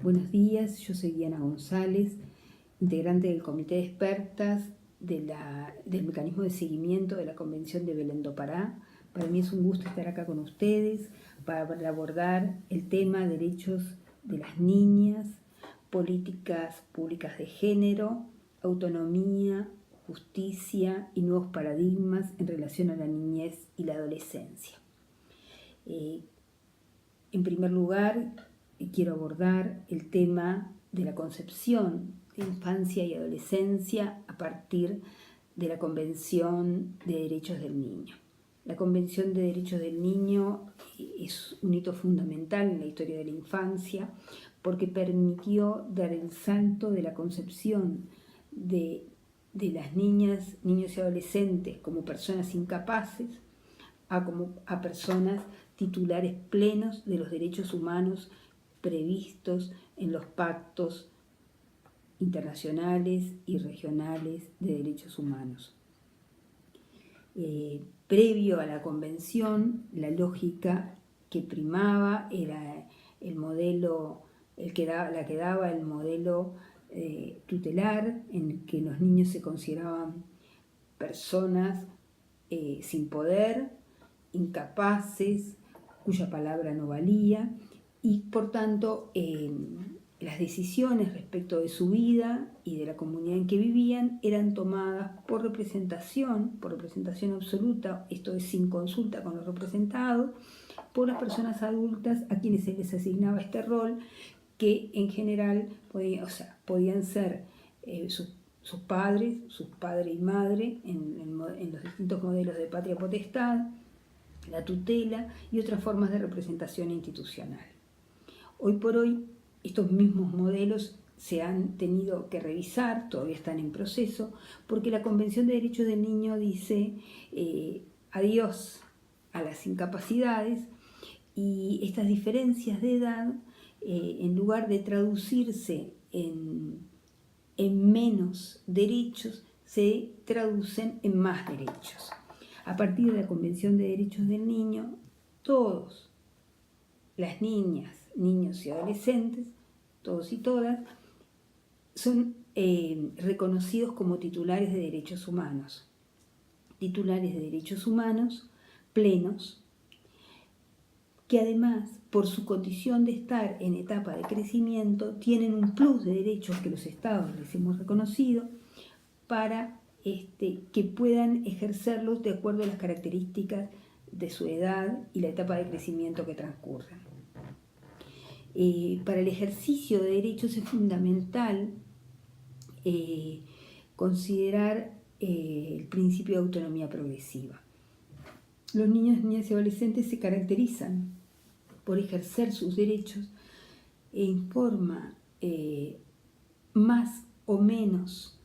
Buenos días, yo soy Diana González, integrante del Comité de Expertas del Mecanismo de Seguimiento de la Convención de Belém do Pará. Para mí es un gusto estar acá con ustedes para abordar el tema derechos de las niñas, políticas públicas de género, autonomía, justicia y nuevos paradigmas en relación a la niñez y la adolescencia. En primer lugar, quiero abordar el tema de la concepción de infancia y adolescencia a partir de la Convención de Derechos del Niño. La Convención de Derechos del Niño es un hito fundamental en la historia de la infancia porque permitió dar el salto de la concepción de las niñas, niños y adolescentes como personas incapaces a personas titulares plenos de los derechos humanos previstos en los pactos internacionales y regionales de derechos humanos. Previo a la convención, la lógica que primaba era el modelo, la que daba el modelo tutelar, en el que los niños se consideraban personas sin poder, incapaces, cuya palabra no valía, y por tanto las decisiones respecto de su vida y de la comunidad en que vivían eran tomadas por representación absoluta, esto es sin consulta con los representados, por las personas adultas a quienes se les asignaba este rol, que en general podían ser sus padres y madre en los distintos modelos de patria potestad, la tutela y otras formas de representación institucional. Hoy por hoy, estos mismos modelos se han tenido que revisar, todavía están en proceso, porque la Convención de Derechos del Niño dice adiós a las incapacidades, y estas diferencias de edad, en lugar de traducirse en menos derechos, se traducen en más derechos. A partir de la Convención de Derechos del Niño, todos, las niñas, niños y adolescentes, todos y todas, son reconocidos como titulares de derechos humanos plenos, que además, por su condición de estar en etapa de crecimiento, tienen un plus de derechos que los estados les hemos reconocido para que puedan ejercerlos de acuerdo a las características de su edad y la etapa de crecimiento que transcurren. Para el ejercicio de derechos es fundamental considerar el principio de autonomía progresiva. Los niños, niñas y adolescentes se caracterizan por ejercer sus derechos en forma más o menos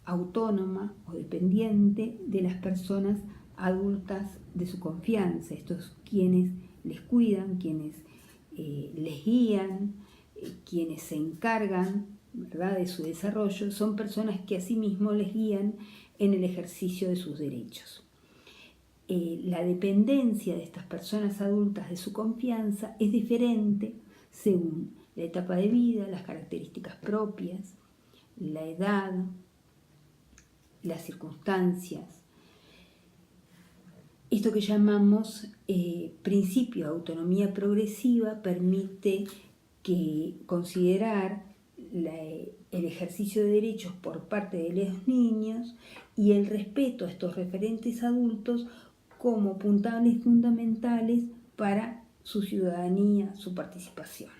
autónoma o dependiente de las personas adultas de su confianza, estos quienes les cuidan, quienes les guían, quienes se encargan, ¿verdad?, de su desarrollo, son personas que asimismo les guían en el ejercicio de sus derechos. La dependencia de estas personas adultas de su confianza es diferente según la etapa de vida, las características propias, la edad, las circunstancias. Esto que llamamos principio de autonomía progresiva permite considerar el ejercicio de derechos por parte de los niños y el respeto a estos referentes adultos como puntables fundamentales para su ciudadanía, su participación.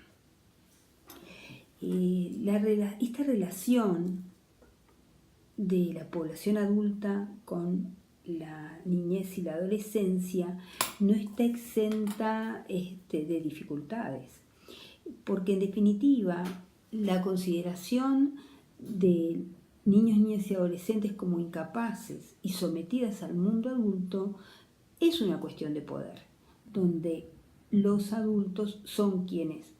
Esta relación de la población adulta con la niñez y la adolescencia no está exenta de dificultades, porque en definitiva la consideración de niños, niñas y adolescentes como incapaces y sometidas al mundo adulto es una cuestión de poder, donde los adultos son quienes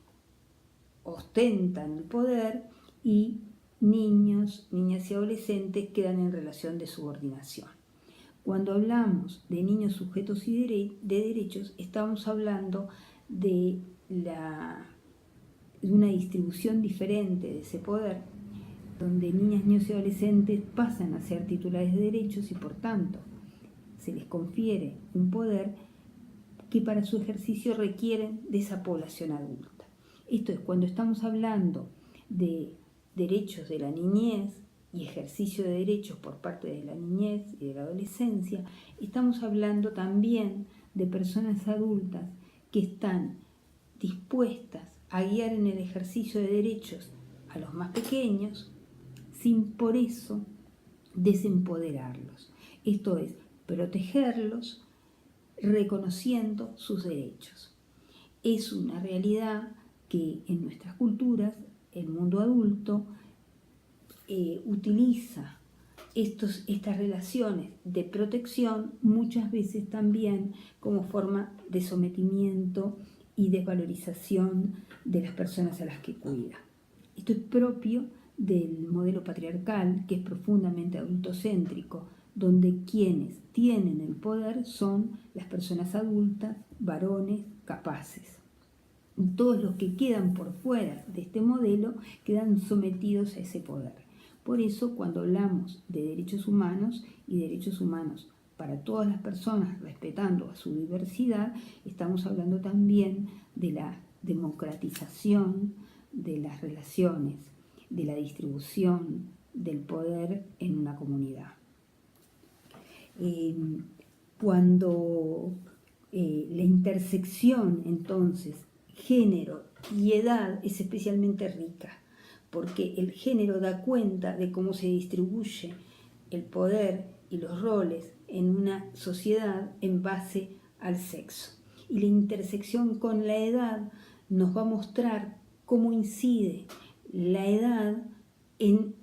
ostentan el poder y niños, niñas y adolescentes quedan en relación de subordinación. Cuando hablamos de niños sujetos y de derechos, estamos hablando de de una distribución diferente de ese poder, donde niñas, niños y adolescentes pasan a ser titulares de derechos y por tanto se les confiere un poder que para su ejercicio requieren de esa población adulta. Esto es, cuando estamos hablando de derechos de la niñez y ejercicio de derechos por parte de la niñez y de la adolescencia, estamos hablando también de personas adultas que están dispuestas a guiar en el ejercicio de derechos a los más pequeños, sin por eso desempoderarlos. Esto es, protegerlos reconociendo sus derechos. Es una realidad que en nuestras culturas el mundo adulto utiliza estas relaciones de protección muchas veces también como forma de sometimiento y desvalorización de las personas a las que cuida. Esto es propio del modelo patriarcal, que es profundamente adultocéntrico, donde quienes tienen el poder son las personas adultas, varones, capaces. Todos los que quedan por fuera de este modelo quedan sometidos a ese poder. Por eso, cuando hablamos de derechos humanos y derechos humanos para todas las personas, respetando a su diversidad, estamos hablando también de la democratización de las relaciones, de la distribución del poder en una comunidad. Cuando la intersección, entonces, género y edad es especialmente rica, porque el género da cuenta de cómo se distribuye el poder y los roles en una sociedad en base al sexo. Y la intersección con la edad nos va a mostrar cómo incide la edad en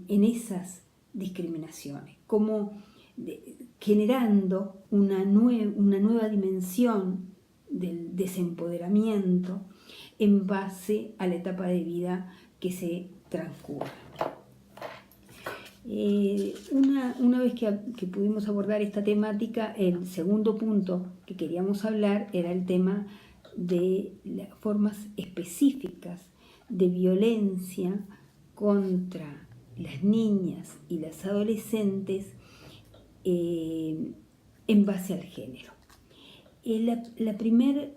esas discriminaciones, como generando una nueva dimensión del desempoderamiento en base a la etapa de vida que se transcurre. Una vez que pudimos abordar esta temática, el segundo punto que queríamos hablar era el tema de las formas específicas de violencia contra las niñas y las adolescentes en base al género. La primera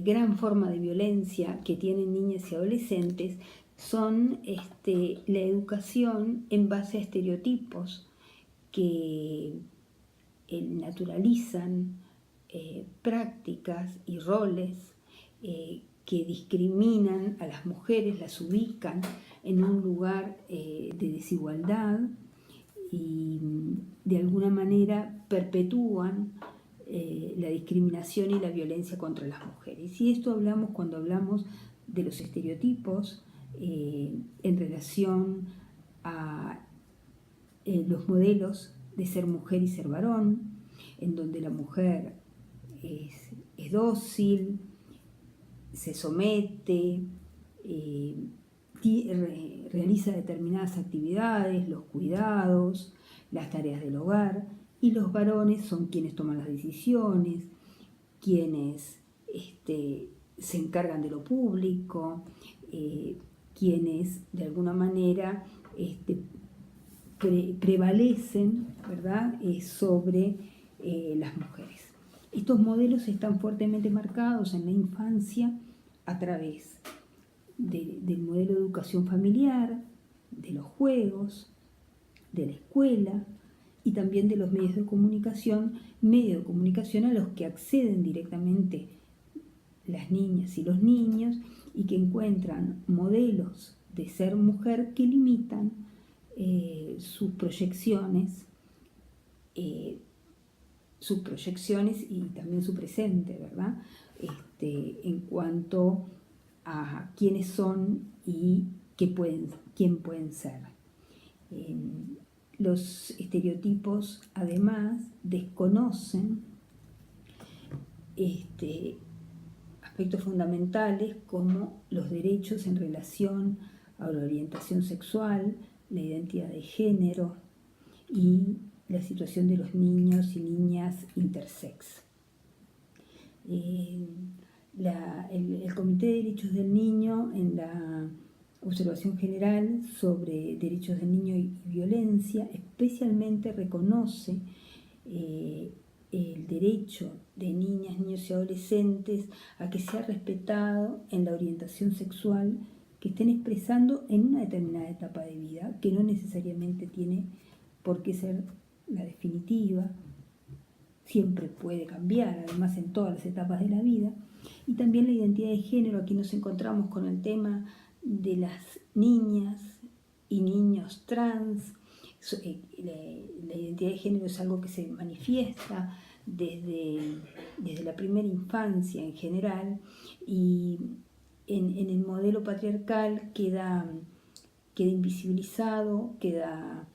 gran forma de violencia que tienen niñas y adolescentes son la educación en base a estereotipos que naturalizan prácticas y roles que discriminan a las mujeres, las ubican en un lugar de desigualdad y de alguna manera perpetúan la discriminación y la violencia contra las mujeres. Y esto hablamos cuando hablamos de los estereotipos en relación a los modelos de ser mujer y ser varón, en donde la mujer es dócil, se somete, realiza determinadas actividades, los cuidados, las tareas del hogar, y los varones son quienes toman las decisiones, quienes se encargan de lo público, quienes de alguna manera prevalecen, ¿verdad?, sobre las mujeres. Estos modelos están fuertemente marcados en la infancia a través del modelo de educación familiar, de los juegos, de la escuela y también de los medios de comunicación a los que acceden directamente las niñas y los niños y que encuentran modelos de ser mujer que limitan sus proyecciones y también su presente, ¿verdad? En cuanto a quiénes son y quién pueden ser. Los estereotipos, además, desconocen aspectos fundamentales como los derechos en relación a la orientación sexual, la identidad de género y la situación de los niños y niñas intersex. el Comité de Derechos del Niño, en la observación general sobre derechos del niño y violencia, especialmente reconoce el derecho de niñas, niños y adolescentes a que sea respetado en la orientación sexual que estén expresando en una determinada etapa de vida, que no necesariamente tiene por qué ser la definitiva, siempre puede cambiar, además en todas las etapas de la vida. Y también la identidad de género, aquí nos encontramos con el tema de las niñas y niños trans. La identidad de género es algo que se manifiesta desde la primera infancia en general, y en el modelo patriarcal queda invisibilizado, queda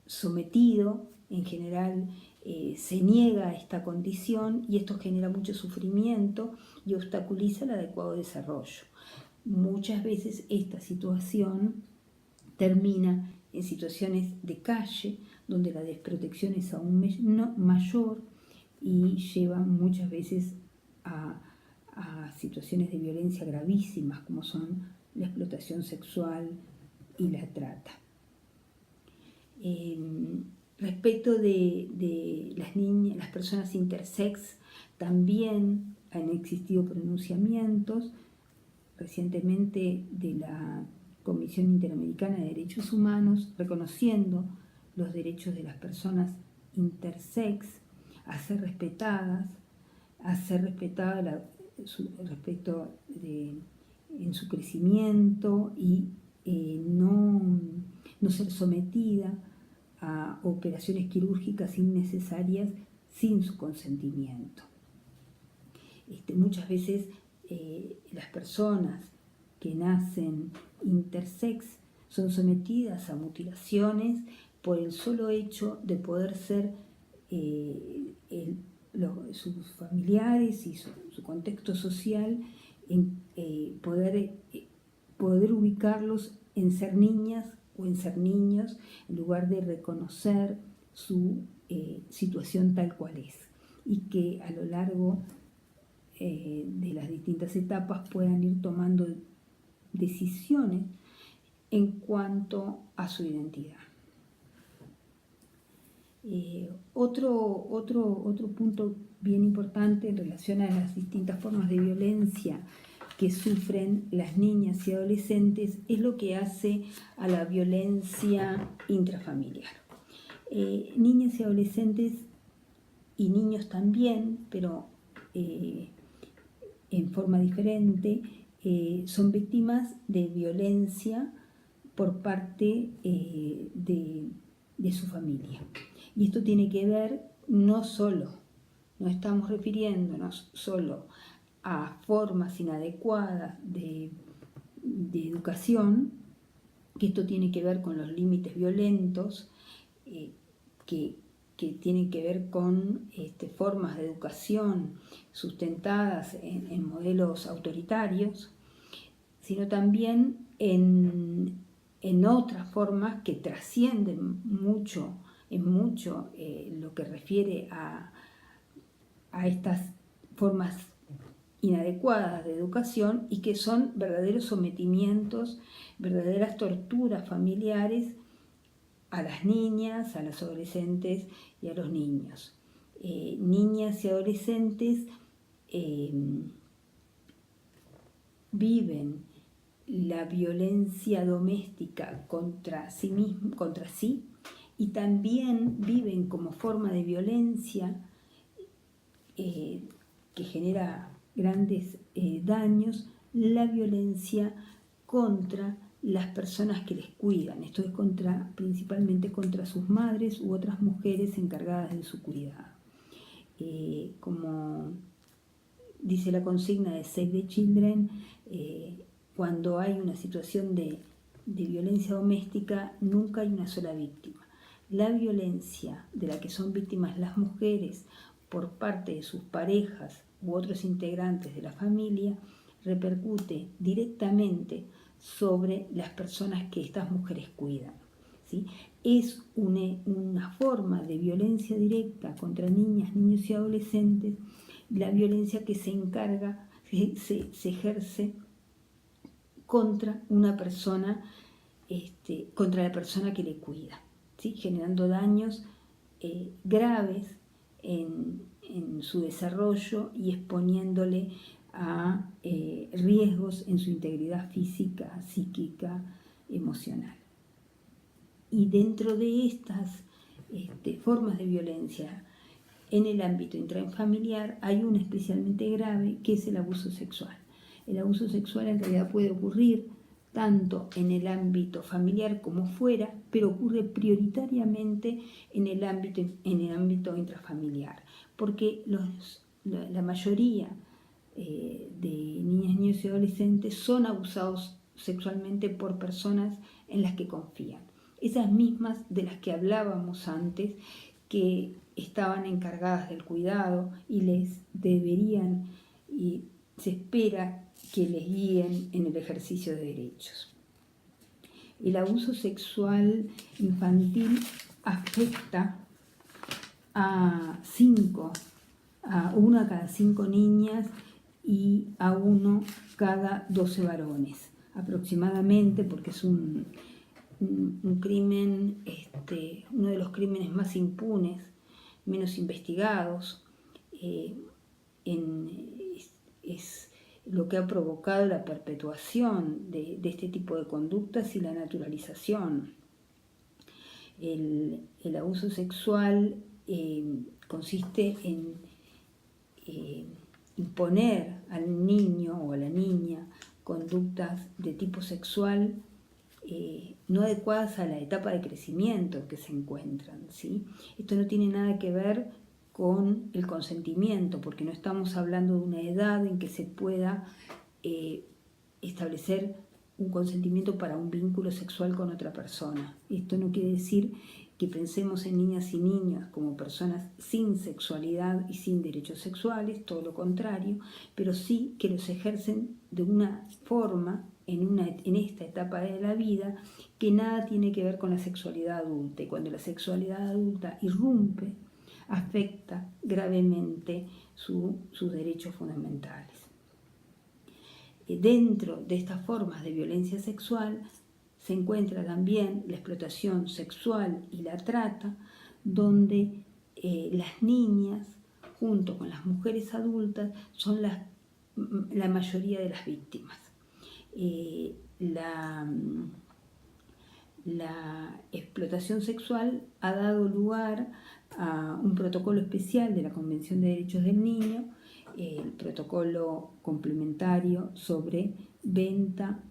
sometido en general. Se niega esta condición y esto genera mucho sufrimiento y obstaculiza el adecuado desarrollo. Muchas veces esta situación termina en situaciones de calle, donde la desprotección es aún mayor y lleva muchas veces a situaciones de violencia gravísimas, como son la explotación sexual y la trata. Respecto de las niñas, las personas intersex, también han existido pronunciamientos recientemente de la Comisión Interamericana de Derechos Humanos reconociendo los derechos de las personas intersex a ser respetadas, respecto en su crecimiento y no ser sometida a operaciones quirúrgicas innecesarias sin su consentimiento. Muchas veces las personas que nacen intersex son sometidas a mutilaciones por el solo hecho de poder ser sus familiares y su contexto social, poder ubicarlos en ser niñas o en ser niños, en lugar de reconocer su situación tal cual es, y que a lo largo de las distintas etapas puedan ir tomando decisiones en cuanto a su identidad. Otro punto bien importante en relación a las distintas formas de violencia que sufren las niñas y adolescentes es lo que hace a la violencia intrafamiliar. Niñas y adolescentes y niños también, pero en forma diferente, son víctimas de violencia por parte de su familia. Y esto tiene que ver no estamos refiriéndonos solo a formas inadecuadas de educación, que esto tiene que ver con los límites violentos, que tienen que ver con formas de educación sustentadas en modelos autoritarios, sino también en otras formas que trascienden mucho lo que refiere a estas formas inadecuadas de educación, y que son verdaderos sometimientos, verdaderas torturas familiares a las niñas, a las adolescentes y a los niños. Niñas y adolescentes viven la violencia doméstica contra sí, y también viven como forma de violencia que genera grandes daños, la violencia contra las personas que les cuidan. Esto es principalmente contra sus madres u otras mujeres encargadas de su cuidado. Como dice la consigna de Save the Children, cuando hay una situación de violencia doméstica, nunca hay una sola víctima. La violencia de la que son víctimas las mujeres por parte de sus parejas u otros integrantes de la familia repercute directamente sobre las personas que estas mujeres cuidan, ¿sí? Es una forma de violencia directa contra niñas, niños y adolescentes la violencia que se ejerce contra una persona, contra la persona que le cuida, ¿sí? Generando daños graves en su desarrollo y exponiéndole a riesgos en su integridad física, psíquica, emocional. Y dentro de estas formas de violencia en el ámbito intrafamiliar hay una especialmente grave, que es el abuso sexual. El abuso sexual en realidad puede ocurrir tanto en el ámbito familiar como fuera, pero ocurre prioritariamente en el ámbito intrafamiliar, porque la mayoría de niñas, niños y adolescentes son abusados sexualmente por personas en las que confían. Esas mismas de las que hablábamos antes, que estaban encargadas del cuidado y les deberían, y se espera que les guíen en el ejercicio de derechos. El abuso sexual infantil afecta a una cada 5 niñas y a 1 cada 12 varones, aproximadamente, porque es un crimen, uno de los crímenes más impunes, menos investigados, es lo que ha provocado la perpetuación de este tipo de conductas y la naturalización. El abuso sexual consiste en imponer al niño o a la niña conductas de tipo sexual no adecuadas a la etapa de crecimiento en que se encuentran, ¿sí? Esto no tiene nada que ver con el consentimiento, porque no estamos hablando de una edad en que se pueda establecer un consentimiento para un vínculo sexual con otra persona. Esto no quiere decir que pensemos en niñas y niños como personas sin sexualidad y sin derechos sexuales, todo lo contrario, pero sí que los ejercen de una forma en esta etapa de la vida que nada tiene que ver con la sexualidad adulta. Y cuando la sexualidad adulta irrumpe, afecta gravemente sus derechos fundamentales. Dentro de estas formas de violencia sexual se encuentra también la explotación sexual y la trata, donde las niñas, junto con las mujeres adultas, son la mayoría de las víctimas. La explotación sexual ha dado lugar a un protocolo especial de la Convención de Derechos del Niño, el protocolo complementario sobre venta,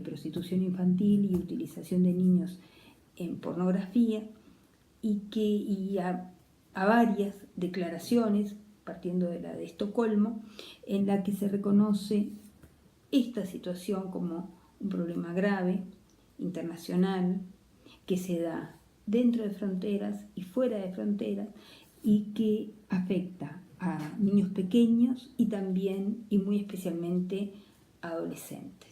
prostitución infantil y utilización de niños en pornografía, y a varias declaraciones, partiendo de la de Estocolmo, en la que se reconoce esta situación como un problema grave, internacional, que se da dentro de fronteras y fuera de fronteras, y que afecta a niños pequeños y también y muy especialmente a adolescentes.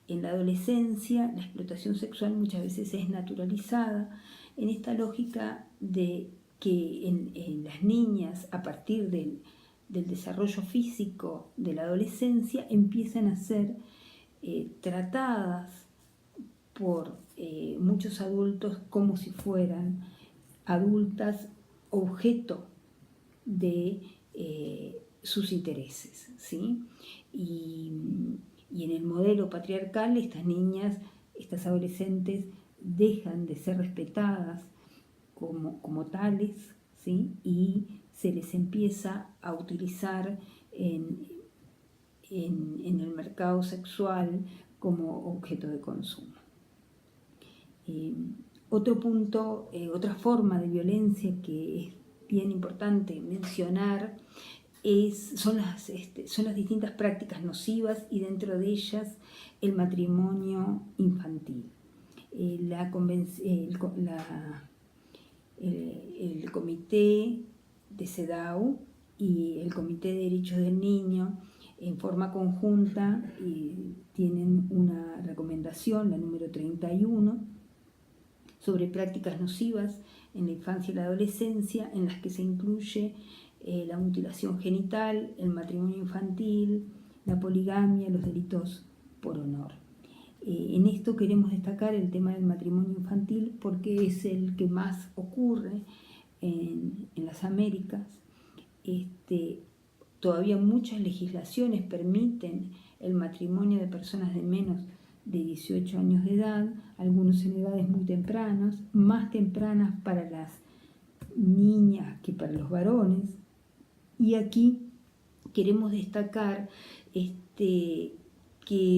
En la adolescencia, la explotación sexual muchas veces es naturalizada en esta lógica de que en las niñas, a partir del desarrollo físico de la adolescencia, empiezan a ser tratadas por muchos adultos como si fueran adultas objeto de sus intereses, ¿sí? Y en el modelo patriarcal, estas niñas, estas adolescentes, dejan de ser respetadas como tales, ¿sí? Y se les empieza a utilizar en el mercado sexual como objeto de consumo. Otro punto, otra forma de violencia que es bien importante mencionar son las distintas prácticas nocivas, y dentro de ellas el matrimonio infantil. El Comité de CEDAW y el Comité de Derechos del Niño, en forma conjunta, tienen una recomendación, la número 31, sobre prácticas nocivas en la infancia y la adolescencia, en las que se incluye la mutilación genital, el matrimonio infantil, la poligamia, los delitos por honor. En esto queremos destacar el tema del matrimonio infantil porque es el que más ocurre en las Américas. Todavía muchas legislaciones permiten el matrimonio de personas de menos de 18 años de edad, algunos en edades muy tempranas, más tempranas para las niñas que para los varones. Y aquí queremos destacar que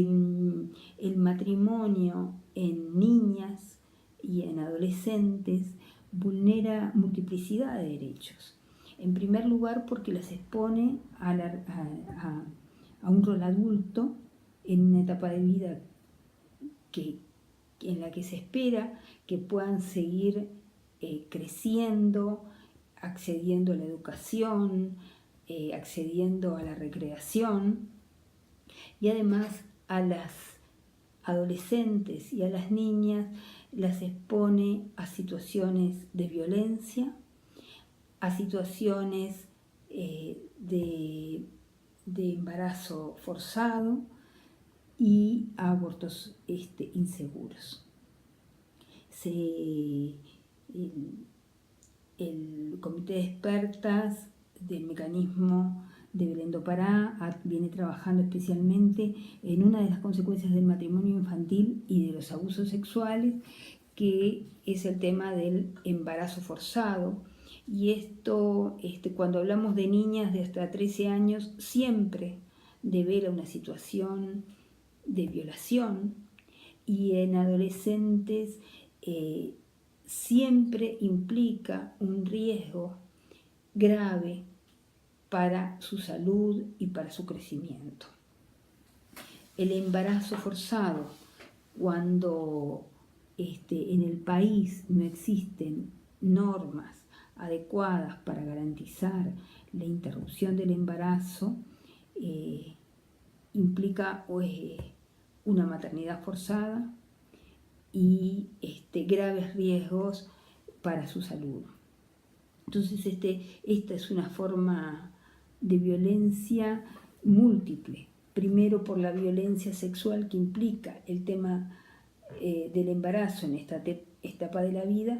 el matrimonio en niñas y en adolescentes vulnera multiplicidad de derechos. En primer lugar, porque las expone a un rol adulto en una etapa de vida en la que se espera que puedan seguir creciendo, accediendo a la educación, accediendo a la recreación, y además a las adolescentes y a las niñas las expone a situaciones de violencia, a situaciones de embarazo forzado y a abortos inseguros. El comité de expertas del mecanismo de Belén do Pará viene trabajando especialmente en una de las consecuencias del matrimonio infantil y de los abusos sexuales, que es el tema del embarazo forzado. Y esto, cuando hablamos de niñas de hasta 13 años, siempre devela una situación de violación, y en adolescentes siempre implica un riesgo grave para su salud y para su crecimiento. El embarazo forzado, cuando en el país no existen normas adecuadas para garantizar la interrupción del embarazo, implica una maternidad forzada y graves riesgos para su salud. Entonces esta es una forma de violencia múltiple. Primero, por la violencia sexual que implica el tema del embarazo en esta etapa de la vida.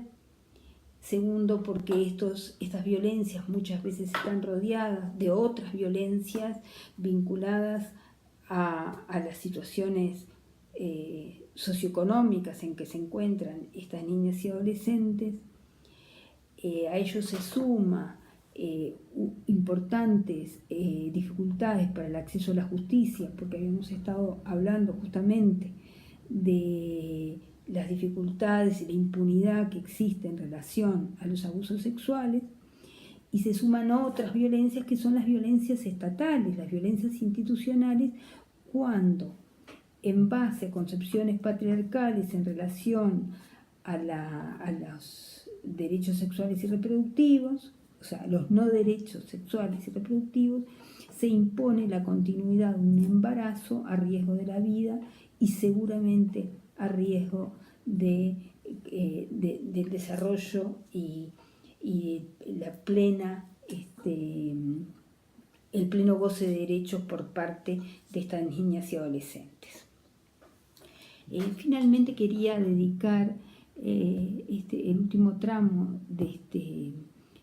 Segundo, porque estas violencias muchas veces están rodeadas de otras violencias vinculadas a las situaciones socioeconómicas en que se encuentran estas niñas y adolescentes. A ello se suma importantes dificultades para el acceso a la justicia, porque habíamos estado hablando justamente de las dificultades y la impunidad que existe en relación a los abusos sexuales, y se suman otras violencias que son las violencias estatales, las violencias institucionales, cuando en base a concepciones patriarcales en relación a los derechos sexuales y reproductivos, o sea, los no derechos sexuales y reproductivos, se impone la continuidad de un embarazo a riesgo de la vida y seguramente a riesgo del desarrollo y la plena, el pleno goce de derechos por parte de estas niñas y adolescentes. Finalmente quería dedicar el último tramo de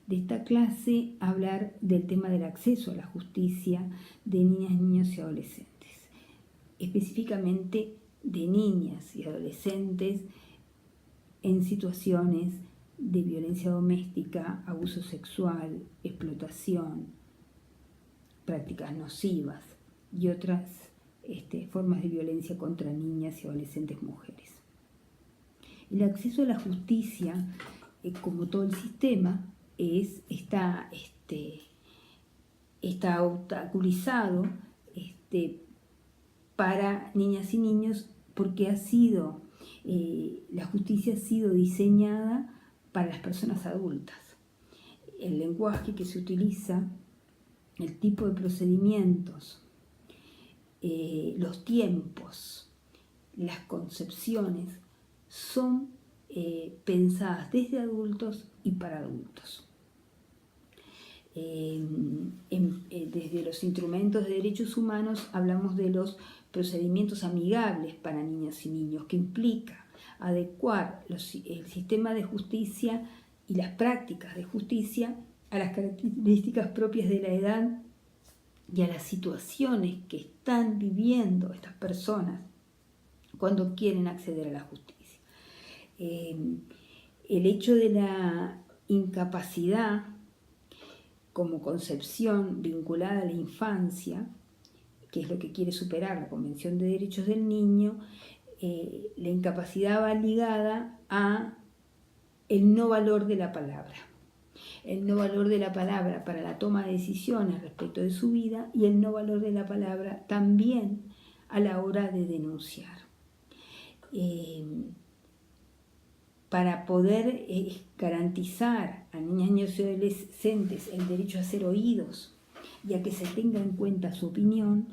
esta clase a hablar del tema del acceso a la justicia de niñas, niños y adolescentes, específicamente de niñas y adolescentes en situaciones de violencia doméstica, abuso sexual, explotación, prácticas nocivas y otras formas de violencia contra niñas y adolescentes mujeres. El acceso a la justicia, como todo el sistema, está obstaculizado para niñas y niños porque la justicia ha sido diseñada para las personas adultas. El lenguaje que se utiliza, el tipo de procedimientos, los tiempos, las concepciones son pensadas desde adultos y para adultos. Desde los instrumentos de derechos humanos hablamos de los procedimientos amigables para niñas y niños, que implica adecuar el sistema de justicia y las prácticas de justicia a las características propias de la edad y a las situaciones que están viviendo estas personas cuando quieren acceder a la justicia. El hecho de la incapacidad como concepción vinculada a la infancia, que es lo que quiere superar la Convención de Derechos del Niño, la incapacidad va ligada a el no valor de la palabra. El no valor de la palabra para la toma de decisiones respecto de su vida y el no valor de la palabra también a la hora de denunciar. Para poder garantizar a niñas, niños y adolescentes el derecho a ser oídos y a que se tenga en cuenta su opinión,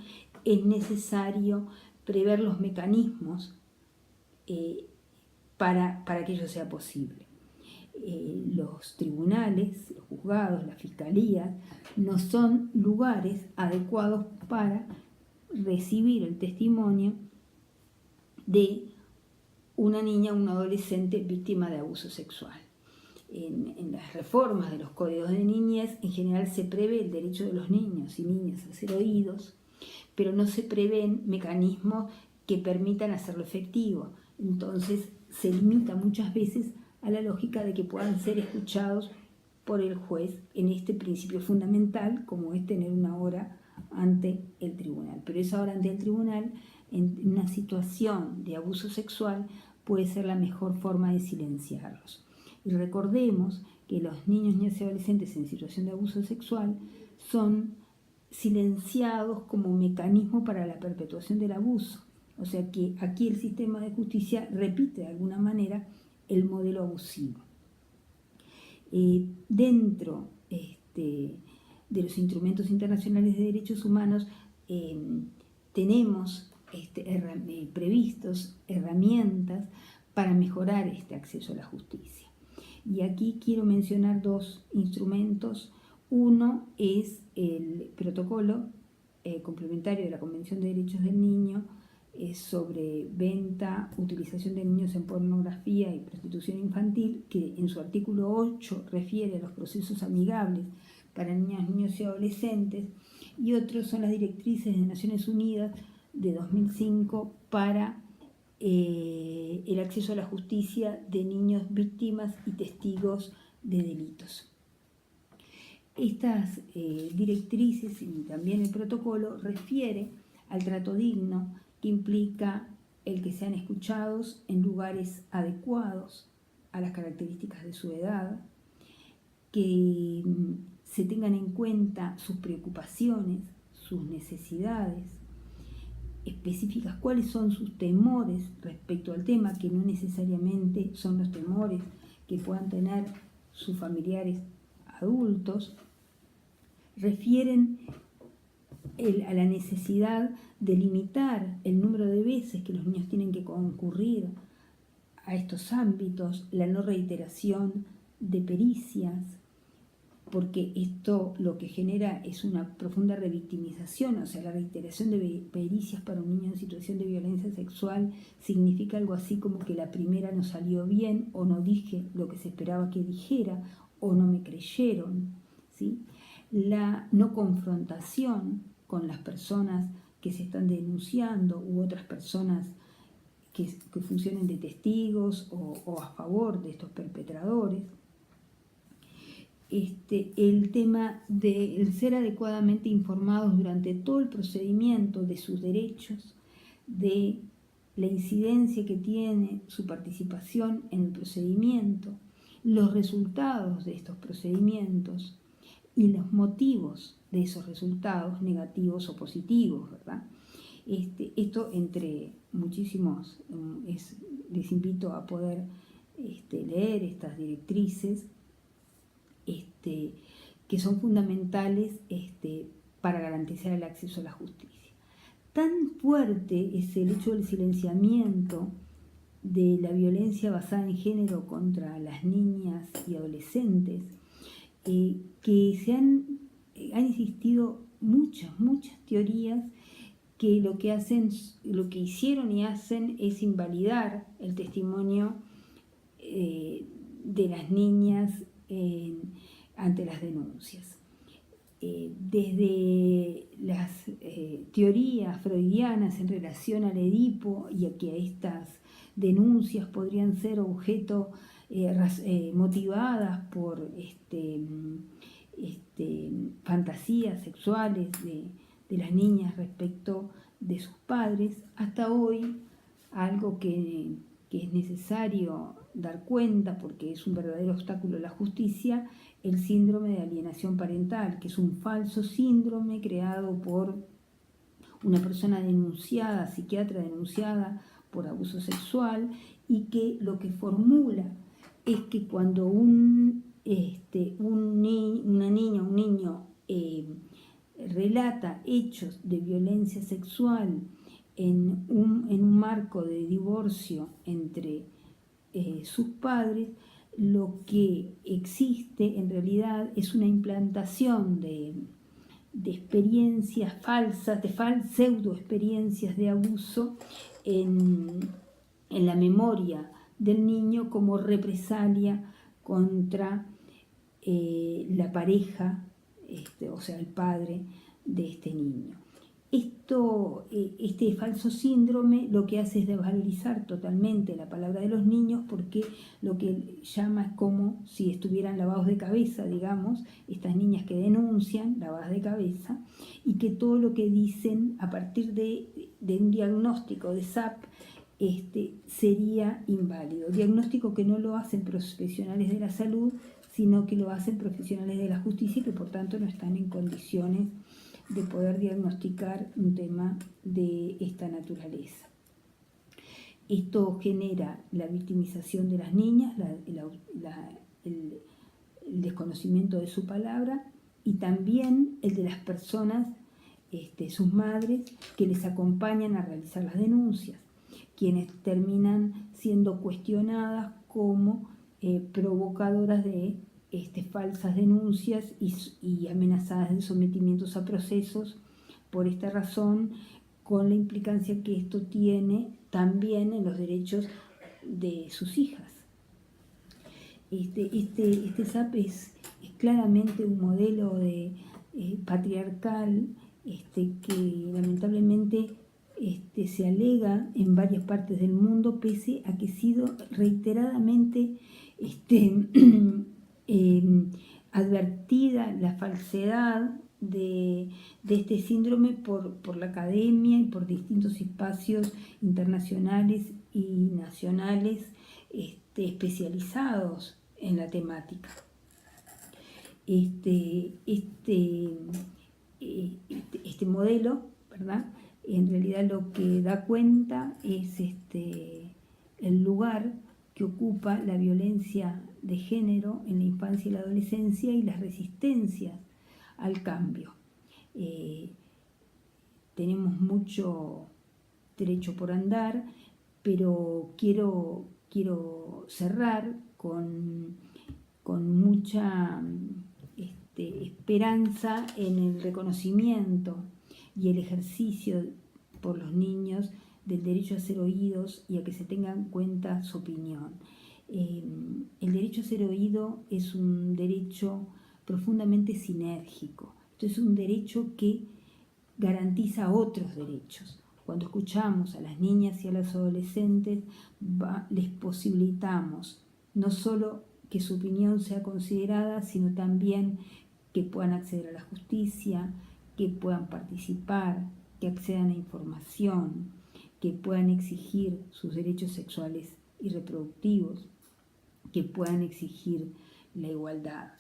es necesario prever los mecanismos para que ello sea posible. Los tribunales, los juzgados, la fiscalía, no son lugares adecuados para recibir el testimonio de una niña o un adolescente víctima de abuso sexual. En las reformas de los códigos de niñez, en general se prevé el derecho de los niños y niñas a ser oídos, pero no se prevén mecanismos que permitan hacerlo efectivo. Entonces se limita muchas veces a la lógica de que puedan ser escuchados por el juez en este principio fundamental, como es tener una hora ante el tribunal. Pero esa hora ante el tribunal, en una situación de abuso sexual, puede ser la mejor forma de silenciarlos. Y recordemos que los niños, niñas y adolescentes en situación de abuso sexual son silenciados como mecanismo para la perpetuación del abuso. O sea que aquí el sistema de justicia repite de alguna manera el modelo abusivo. Dentro de los instrumentos internacionales de derechos humanos tenemos previstos herramientas para mejorar este acceso a la justicia. Y aquí quiero mencionar dos instrumentos. Uno es el protocolo complementario de la Convención de Derechos del Niño sobre venta, utilización de niños en pornografía y prostitución infantil, que en su artículo 8 refiere a los procesos amigables para niñas, niños y adolescentes, y otros son las directrices de Naciones Unidas de 2005 para el acceso a la justicia de niños víctimas y testigos de delitos. Estas directrices y también el protocolo refiere al trato digno, que implica el que sean escuchados en lugares adecuados a las características de su edad, que se tengan en cuenta sus preocupaciones, sus necesidades específicas, cuáles son sus temores respecto al tema, que no necesariamente son los temores que puedan tener sus familiares adultos. Refieren a la necesidad de limitar el número de veces que los niños tienen que concurrir a estos ámbitos, la no reiteración de pericias, porque esto lo que genera es una profunda revictimización. O sea, la reiteración de pericias para un niño en situación de violencia sexual significa algo así como que la primera no salió bien, o no dije lo que se esperaba que dijera, o no me creyeron, ¿sí? La no confrontación con las personas que se están denunciando u otras personas que funcionen de testigos o a favor de estos perpetradores. El tema de ser adecuadamente informados durante todo el procedimiento de sus derechos, de la incidencia que tiene su participación en el procedimiento, los resultados de estos procedimientos y los motivos de esos resultados, negativos o positivos, ¿verdad? Esto entre muchísimos, les invito a poder leer estas directrices que son fundamentales para garantizar el acceso a la justicia. Tan fuerte es el hecho del silenciamiento de la violencia basada en género contra las niñas y adolescentes, que han existido muchas teorías que lo que hicieron y hacen es invalidar el testimonio de las niñas ante las denuncias. Desde las teorías freudianas en relación al Edipo y a que estas denuncias podrían ser objeto motivadas por fantasías sexuales de las niñas respecto de sus padres, hasta hoy algo que es necesario dar cuenta porque es un verdadero obstáculo a la justicia, el síndrome de alienación parental, que es un falso síndrome creado por una persona denunciada, psiquiatra denunciada por abuso sexual, y que lo que formula es que cuando una niña, un niño relata hechos de violencia sexual en un marco de divorcio entre sus padres, lo que existe en realidad es una implantación de experiencias falsas, de pseudo experiencias de abuso en la memoria del niño como represalia contra la pareja, o sea, el padre de este niño. Este falso síndrome lo que hace es desvalorizar totalmente la palabra de los niños, porque lo que llama es como si estuvieran lavados de cabeza, digamos, estas niñas que denuncian, lavadas de cabeza, y que todo lo que dicen a partir de un diagnóstico de SAP sería inválido. Diagnóstico que no lo hacen profesionales de la salud, sino que lo hacen profesionales de la justicia y que por tanto no están en condiciones de poder diagnosticar un tema de esta naturaleza. Esto genera la victimización de las niñas, el desconocimiento de su palabra y también el de las personas, sus madres, que les acompañan a realizar las denuncias, quienes terminan siendo cuestionadas como provocadoras de falsas denuncias y amenazadas de sometimientos a procesos. Por esta razón, con la implicancia que esto tiene también en los derechos de sus hijas. Este SAP es claramente un modelo patriarcal que lamentablemente se alega en varias partes del mundo, pese a que ha sido reiteradamente advertida la falsedad de este síndrome por la academia y por distintos espacios internacionales y nacionales especializados en la temática. Este modelo, ¿verdad?, en realidad lo que da cuenta es el lugar que ocupa la violencia de género en la infancia y la adolescencia y las resistencias al cambio. Tenemos mucho derecho por andar, pero quiero cerrar con mucha esperanza en el reconocimiento y el ejercicio por los niños del derecho a ser oídos y a que se tenga en cuenta su opinión. El derecho a ser oído es un derecho profundamente sinérgico. Esto es un derecho que garantiza otros derechos. Cuando escuchamos a las niñas y a los adolescentes, les posibilitamos no solo que su opinión sea considerada, sino también que puedan acceder a la justicia, que puedan participar, que accedan a información, que puedan exigir sus derechos sexuales y reproductivos, que puedan exigir la igualdad.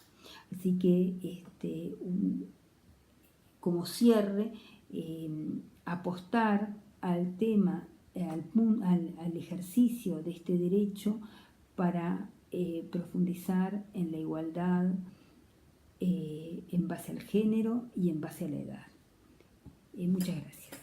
Así que como cierre, apostar al tema, al ejercicio de este derecho para profundizar en la igualdad en base al género y en base a la edad. Muchas gracias.